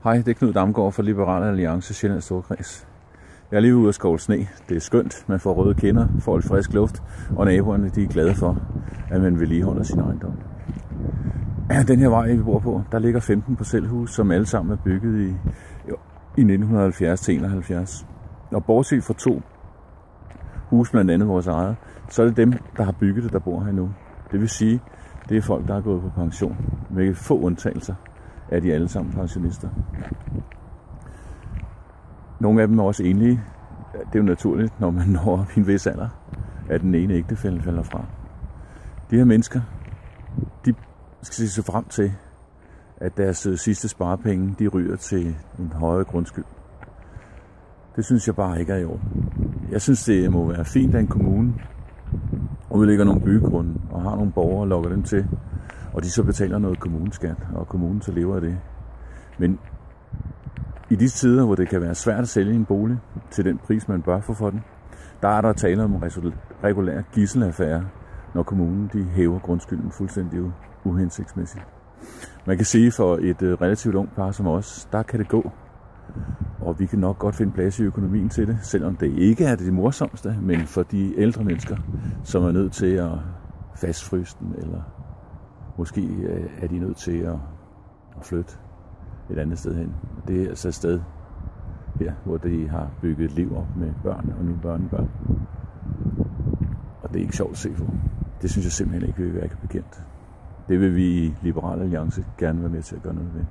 Hej, det er Knud Damgaard fra Liberal Alliance Sjællands Storkreds. Jeg er lige ude at skovle sne. Det er skønt, man får røde kinder, får lidt frisk luft, og naboerne de er glade for, at man vedligeholder sin ejendom. Den her vej, vi bor på, der ligger 15 parcelhuse, som alle sammen er bygget i 1970 til 71. Og bortset fra 2 huse, blandt andet vores eget, så er det dem, der har bygget det, der bor her nu. Det vil sige, det er folk, der er gået på pension. Med få undtagelser er de alle sammen pensionister. Nogle af dem er også enlige. Det er jo naturligt, når man når op i en vis alder, at den ene ægtefælle falder fra. De her mennesker, de skal se frem til, at deres sidste sparepenge, de ryger til en højere grundskyld. Det synes jeg bare ikke er i orden. Jeg synes, det må være fint, at en kommune udlægger nogle byggegrunde og har nogle borgere og lokker dem til, og de så betaler noget kommuneskat, og kommunen så lever af det. Men i de tider, hvor det kan være svært at sælge en bolig til den pris, man bør få for den, der er der tale om regulær gidselaffære, når kommunen de hæver grundskylden fuldstændig uhensigtsmæssigt. Man kan sige, for et relativt ungt par som os, der kan det gå. Og vi kan nok godt finde plads i økonomien til det, selvom det ikke er det morsomste, men for de ældre mennesker, som er nødt til at fastfryse den, eller måske er de nødt til at flytte et andet sted hen. Det er altså et sted her, hvor de har bygget et liv op med børn og nu børnebørn. Og det er ikke sjovt at se på. Det synes jeg simpelthen ikke vil være bekendt. Det vil vi i Liberal Alliance gerne være med til at gøre noget ved.